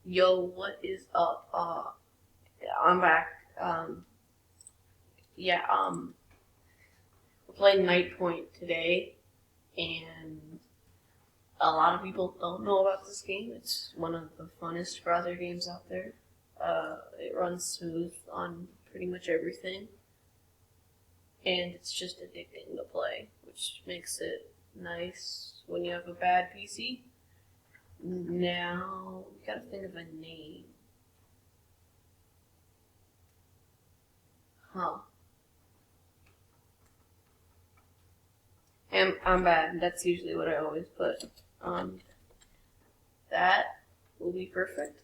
Yo, what is up? I'm back. Yeah, we're playing Night Point today, and a lot of people don't know about this game. It's one of the funnest browser games out there. It runs smooth on pretty much everything, and it's just addicting to play, which makes it nice when you have a bad PC. Now, we gotta think of a name. Huh. I'm bad. That's usually what I always put. That will be perfect.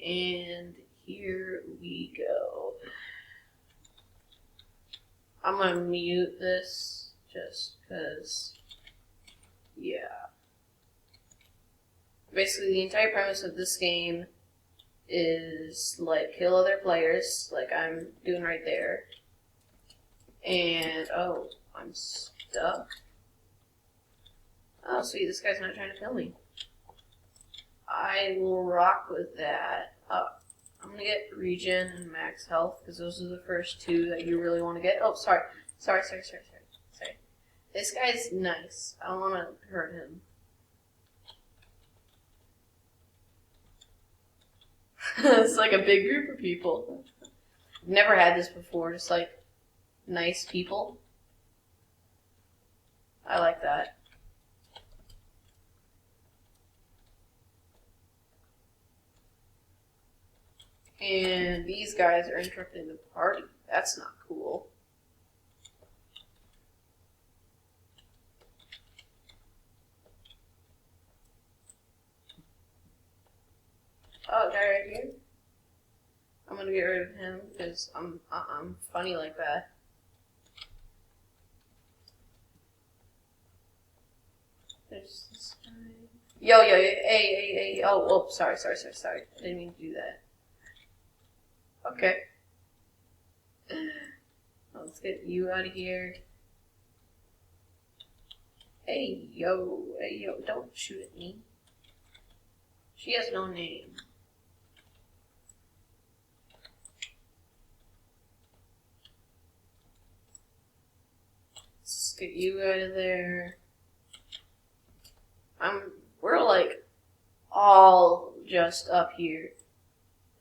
And here we go. I'm gonna mute this just because, yeah. Basically, the entire premise of this game is, like, kill other players, like I'm doing right there. And, oh, I'm stuck. Oh, sweet, this guy's not trying to kill me. I will rock with that. I'm gonna get regen and max health, because those are the first two that you really want to get. Oh, sorry. Sorry. This guy's nice. I don't want to hurt him. It's like a big group of people. I've never had this before, just like nice people. I like that. And these guys are interrupting the party. That's not cool. Oh, guy right here. I'm gonna get rid of him because I'm funny like that. There's this guy. Yo, hey. Oh, sorry. I didn't mean to do that. Okay. Let's get you out of here. Hey, yo, don't shoot at me. She has no name. Let's get you out of there. We're like all just up here.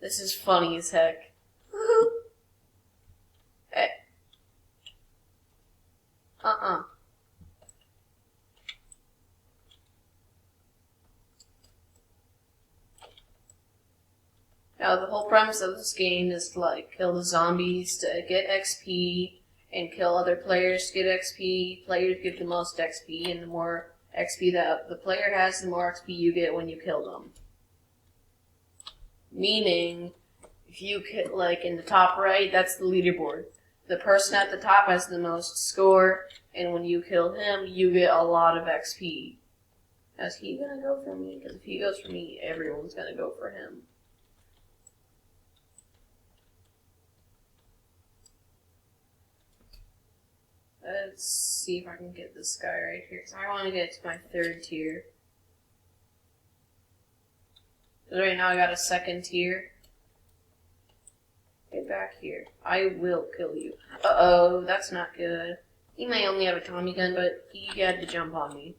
This is funny as heck. Hey. Now, the whole premise of this game is to, like, kill the zombies to get XP, and kill other players to get XP. Players get the most XP, and the more XP that the player has, the more XP you get when you kill them. Meaning, if you hit, like, in the top right, that's the leaderboard. The person at the top has the most score, and when you kill him, you get a lot of XP. Now, is he gonna go for me? Because if he goes for me, everyone's gonna go for him. Let's see if I can get this guy right here, because I want to get to my 3rd tier. Because right now I got a 2nd tier. Get back here. I will kill you. Uh-oh, that's not good. He may only have a Tommy gun, but he had to jump on me.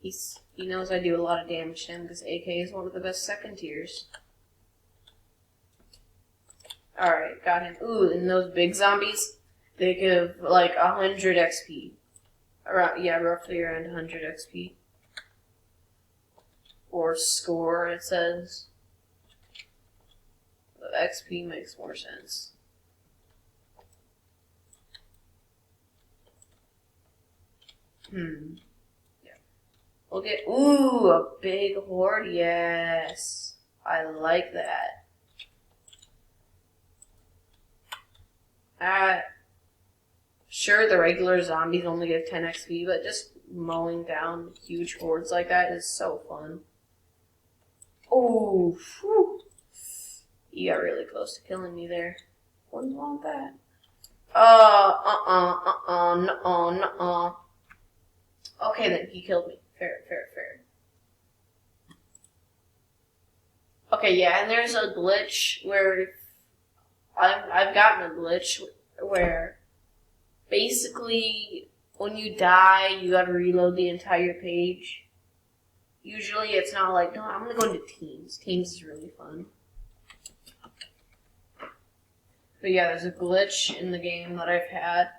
He knows I do a lot of damage to him, because AK is one of the best 2nd tiers. Alright, got him. Ooh, and those big zombies, they give like 100 XP. Roughly around 100 XP. Or score, it says. But XP makes more sense. Yeah. We'll get, ooh, a big horde, yes. I like that. Sure, the regular zombies only give 10 XP, but just mowing down huge hordes like that is so fun. Oh, whew. You got really close to killing me there. Wouldn't want that. No. Okay, then he killed me. Fair, fair, fair. Okay, yeah, and there's a glitch where I've gotten a glitch where basically when you die, you gotta reload the entire page. Usually it's not like, no, I'm gonna go into Teams. Teams is really fun. But yeah, there's a glitch in the game that I've had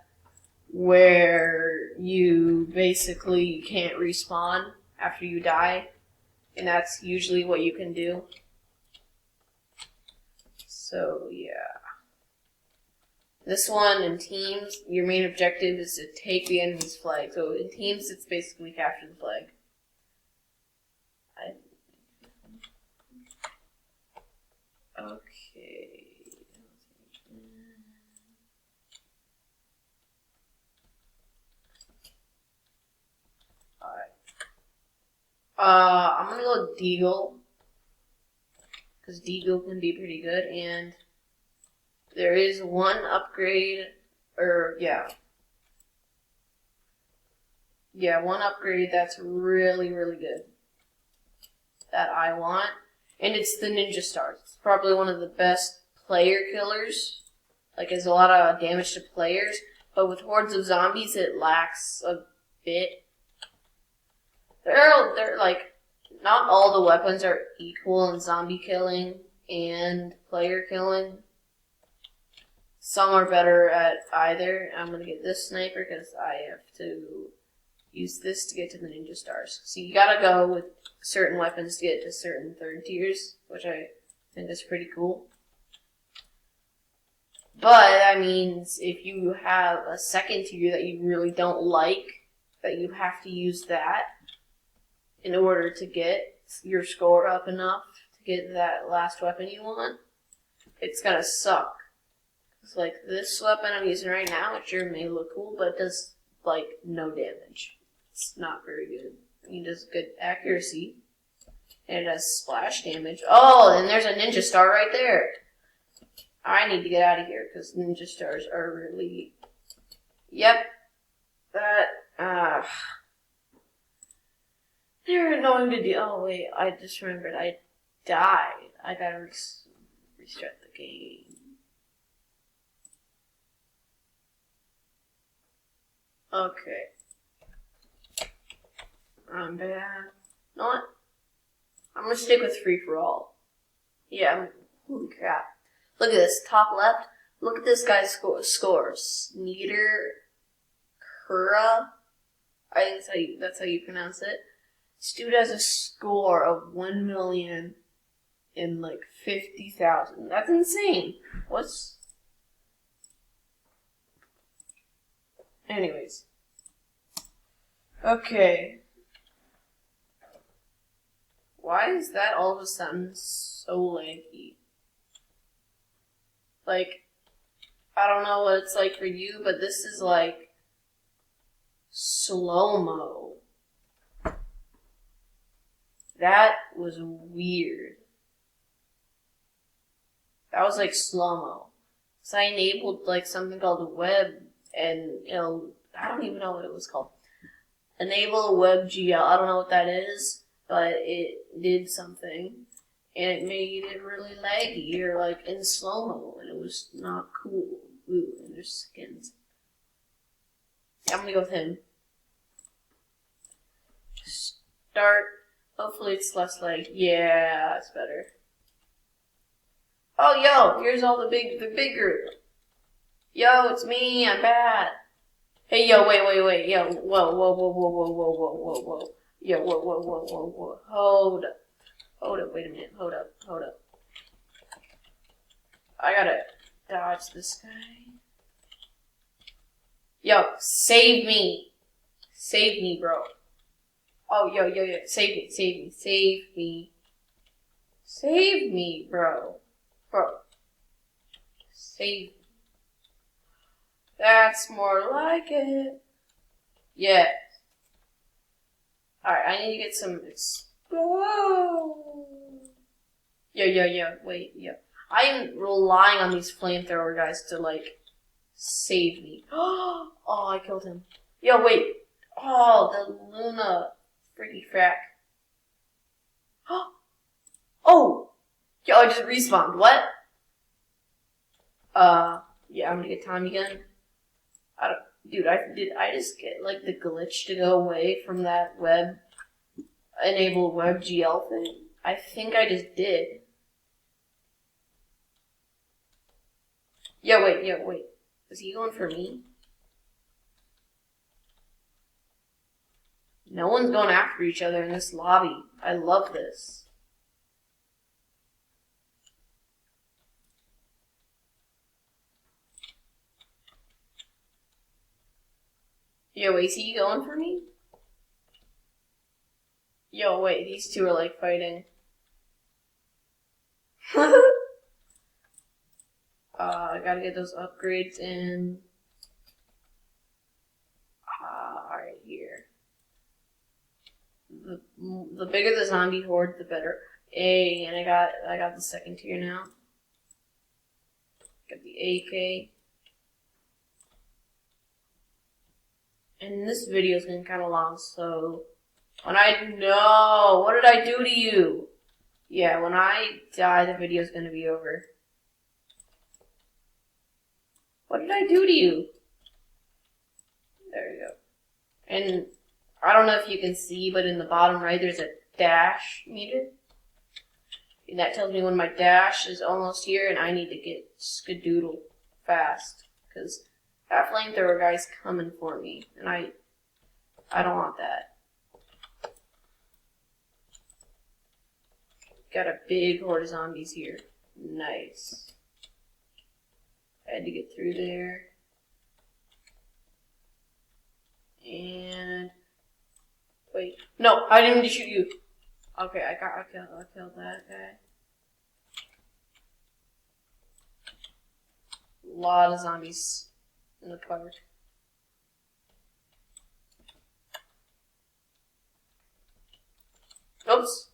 where you basically can't respawn after you die, and that's usually what you can do. So yeah. This one in Teams, your main objective is to take the enemy's flag. So in Teams, it's basically capture the flag. Okay. Alright. I'm gonna go with Deagle. Because Deagle can be pretty good, and there is one upgrade, one upgrade that's really, really good that I want, and it's the Ninja Stars. It's probably one of the best player killers. Like, it's a lot of damage to players, but with hordes of zombies, it lacks a bit. They're like, not all the weapons are equal in zombie killing and player killing. Some are better at either. I'm gonna get this sniper because I have to use this to get to the Ninja Stars. So you gotta go with certain weapons to get to certain third tiers, which I think is pretty cool. But that means if you have a second tier that you really don't like, that you have to use that in order to get your score up enough to get that last weapon you want, it's gonna suck. It's like this weapon I'm using right now, it sure may look cool, but it does like no damage. It's not very good. I mean, it does good accuracy, and it does splash damage. Oh, and there's a Ninja Star right there. I need to get out of here because Ninja Stars are really. Yep. They're annoying to do. Oh wait, I just remembered. I died. I gotta restart the game. Okay. I'm bad. You know what? I'm gonna stick with free for all. Yeah. Holy crap! Look at this top left. Look at this guy's scores. Sneeder Kura. I think that's how you pronounce it. This dude has a score of 1,000,000 and like 50,000. That's insane. What's? Anyways. Okay. Why is that all of a sudden so laggy? Like, I don't know what it's like for you, but this is like slow-mo. That was weird. That was like slow-mo. So I enabled like something called web, and I don't even know what it was called. Enable WebGL. I don't know what that is, but it did something, and it made it really laggy or like in slow-mo, and it was not cool. Ooh, and there's skins. I'm gonna go with him. Start. Hopefully it's less lag. Yeah, that's better. Oh, yo, here's all the big group. Yo, it's me. I'm bad. Hey, yo, wait. Yo, whoa. Yo, whoa. Hold up. Wait a minute. Hold up. I gotta dodge this guy. Yo, save me. Save me, bro. Oh, yo. Save me. Save me, bro. Save me. That's more like it. Yeah. Alright, I need to get some Yo. Wait, yo. I am relying on these flamethrower guys to, like, save me. Oh, I killed him. Yo, wait. Oh, the Luna freaky frack. Oh! Yo, I just respawned. What? Yeah, I'm gonna get Tommy gun. Dude, did I just get, like, the glitch to go away from that enable WebGL thing? I think I just did. Yeah, wait. Is he going for me? No one's going after each other in this lobby. I love this. Yo, is he going for me? Yo, wait, these two are like fighting. I gotta get those upgrades in. Alright, here. The bigger the zombie horde, the better. Hey, and I got the second tier now. Got the AK. And this video is getting kind of long, so what did I do to you? Yeah, when I die, the video is gonna be over. What did I do to you? There you go. And I don't know if you can see, but in the bottom right, there's a dash meter. And that tells me when my dash is almost here and I need to get skadoodle fast. Because that flamethrower guy's coming for me. And I don't want that. Got a big horde of zombies here. Nice. I had to get through there. And wait, no, I didn't mean to shoot you. Okay, I killed that guy. A lot of zombies in the cupboard. Oops.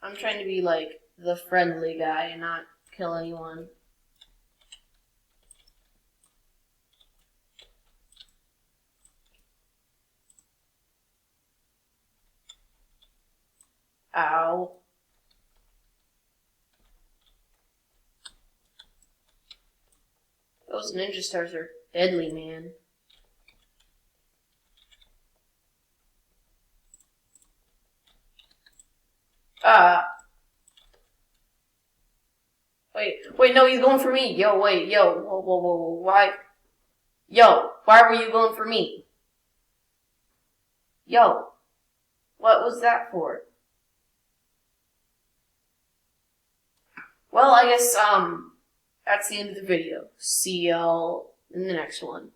I'm trying to be like the friendly guy and not kill anyone. Ow. Those ninja stars are deadly, man. Wait, no, he's going for me. Yo, whoa, why? Yo, why were you going for me? Yo, what was that for? Well, I guess, that's the end of the video. See y'all in the next one.